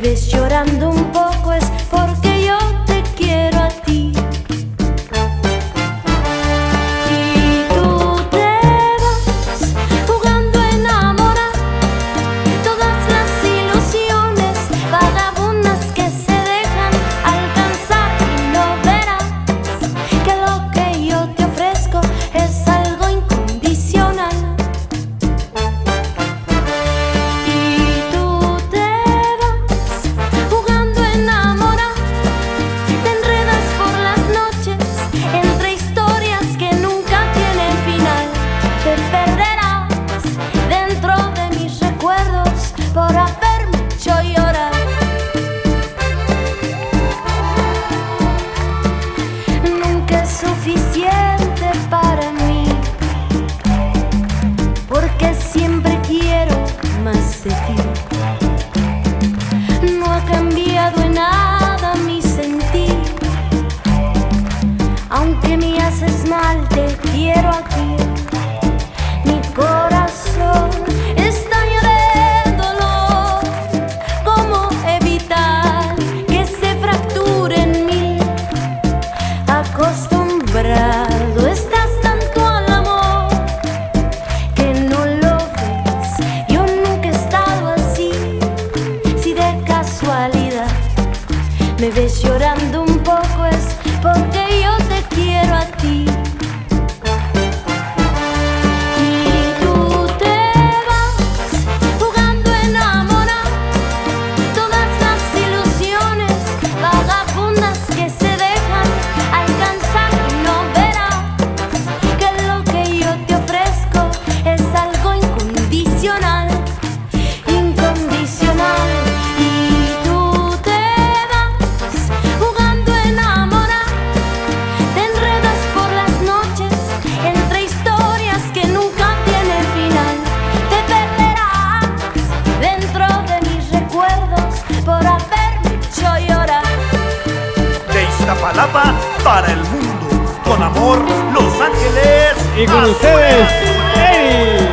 ves llorando un poco es porque yo te quiero a ti. Y tú te vas jugando a enamorar todas las ilusiones vagabundas que se dejan alcanzar, y no verás que lo que yo te ofrezco es algo incondicional. Por haberme hecho llorar. Nunca es suficiente para mí, porque siempre quiero más de ti. No ha cambiado en nada mi sentir, aunque me haces mal, te quiero aquí. Mi corazón está acostumbrado estás tanto al amor que no lo ves. Yo nunca he estado así. Si de casualidad me ves llorando un poco es porque yo te quiero a ti. Y tú te vas jugando a enamorar todas las ilusiones vagabundas que se dejan alcanzar, y no verás que lo que yo te ofrezco es algo incondicional, incondicional. Y tú te vas jugando a enamorar, te enredas por las noches entre historias que nunca tienen final, te perderás dentro de mis recuerdos por haberme hecho llorar. De Iztapalapa para el mundo, con amor, Los Ángeles. Y con ustedes, Eri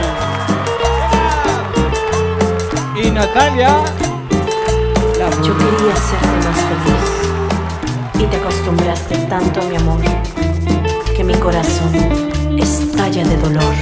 y Natalia. Yo quería hacerte más feliz y te acostumbraste tanto a mi amor que mi corazón estalla de dolor.